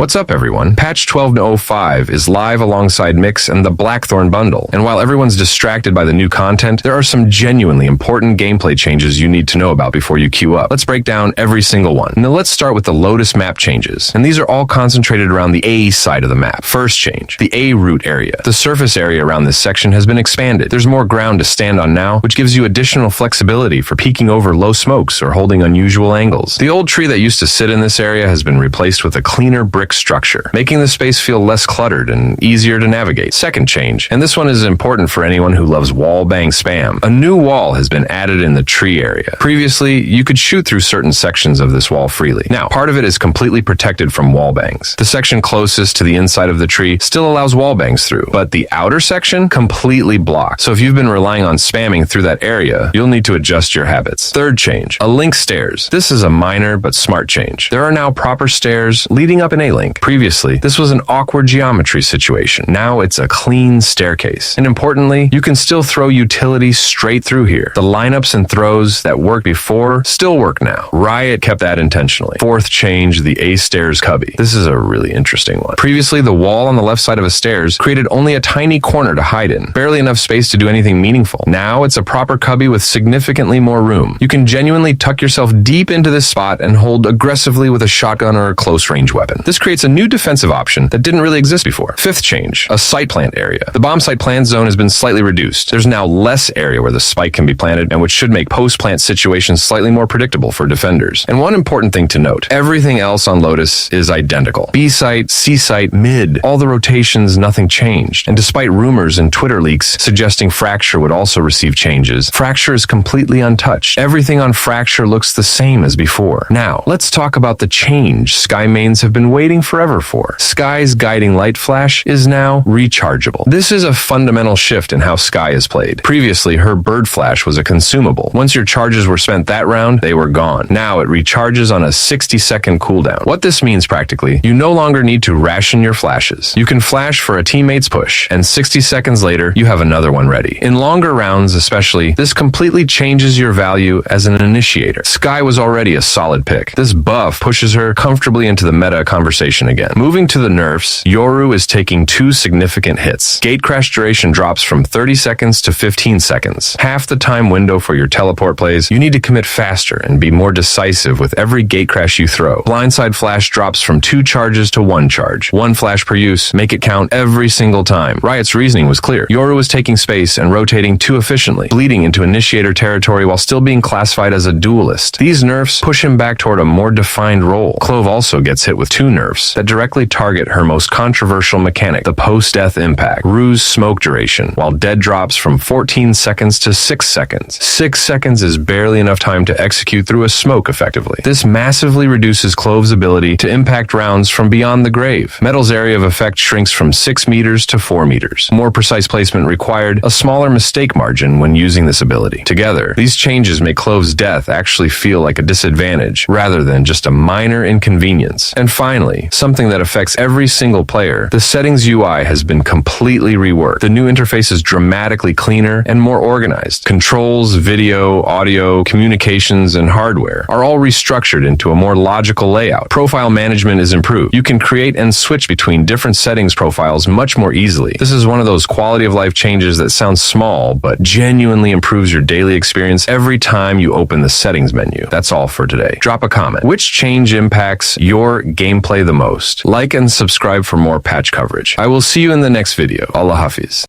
What's up, everyone? Patch 12.05 is live alongside Mix and the Blackthorn bundle, and while everyone's distracted by the new content, there are some genuinely important gameplay changes you need to know about before you queue up. Let's break down every single one. Now let's start with the Lotus map changes, and these are all concentrated around the A side of the map. First change, the A route area. The surface area around this section has been expanded. There's more ground to stand on now, which gives you additional flexibility for peeking over low smokes or holding unusual angles. The old tree that used to sit in this area has been replaced with a cleaner brick structure, making the space feel less cluttered and easier to navigate. Second change, and this one is important for anyone who loves wall bang spam. A new wall has been added in the tree area. Previously, you could shoot through certain sections of this wall freely. Now, part of it is completely protected from wall bangs. The section closest to the inside of the tree still allows wall bangs through, but the outer section completely blocked. So if you've been relying on spamming through that area, you'll need to adjust your habits. Third change, a link stairs. This is a minor but smart change. There are now proper stairs leading up an A-link. Previously, this was an awkward geometry situation. Now it's a clean staircase. And importantly, you can still throw utilities straight through here. The lineups and throws that worked before still work now. Riot kept that intentionally. Fourth change, the A-stairs cubby. This is a really interesting one. Previously, the wall on the left side of a stairs created only a tiny corner to hide in, barely enough space to do anything meaningful. Now it's a proper cubby with significantly more room. You can genuinely tuck yourself deep into this spot and hold aggressively with a shotgun or a close range weapon. This creates a new defensive option that didn't really exist before. Fifth change, a site plant area. The bomb site plant zone has been slightly reduced. There's now less area where the spike can be planted, and which should make post-plant situations slightly more predictable for defenders. And one important thing to note, everything else on Lotus is identical. B site, C site, mid, all the rotations, nothing changed. And despite rumors and Twitter leaks suggesting Fracture would also receive changes, Fracture is completely untouched. Everything on Fracture looks the same as before. Now, let's talk about the change Skye mains have been waiting forever for. Skye's guiding light flash is now rechargeable. This is a fundamental shift in how Skye is played. Previously, her bird flash was a consumable. Once your charges were spent that round, they were gone. Now it recharges on a 60-second cooldown. What this means practically, you no longer need to ration your flashes. You can flash for a teammate's push, and 60 seconds later, you have another one ready. In longer rounds especially, this completely changes your value as an initiator. Skye was already a solid pick. This buff pushes her comfortably into the meta conversation again. Moving to the nerfs, Yoru is taking 2 significant hits. Gate crash duration drops from 30 seconds to 15 seconds. Half the time window for your teleport plays, you need to commit faster and be more decisive with every gate crash you throw. Blindside flash drops from 2 charges to 1 charge. 1 flash per use, make it count every single time. Riot's reasoning was clear. Yoru was taking space and rotating too efficiently, bleeding into initiator territory while still being classified as a duelist. These nerfs push him back toward a more defined role. Clove also gets hit with 2 nerfs that directly target her most controversial mechanic, the post-death impact. Ruse smoke duration, while dead drops from 14 seconds to 6 seconds. 6 seconds is barely enough time to execute through a smoke effectively. This massively reduces Clove's ability to impact rounds from beyond the grave. Metal's area of effect shrinks from 6 meters to 4 meters. More precise placement required, a smaller mistake margin when using this ability. Together, these changes make Clove's death actually feel like a disadvantage rather than just a minor inconvenience. And finally, something that affects every single player, the settings UI has been completely reworked. The new interface is dramatically cleaner and more organized. Controls, video, audio, communications, and hardware are all restructured into a more logical layout. Profile management is improved. You can create and switch between different settings profiles much more easily. This is one of those quality of life changes that sounds small, but genuinely improves your daily experience every time you open the settings menu. That's all for today. Drop a comment. Which change impacts your gameplay the most? Like and subscribe for more patch coverage. I will see you in the next video. Allah Hafiz.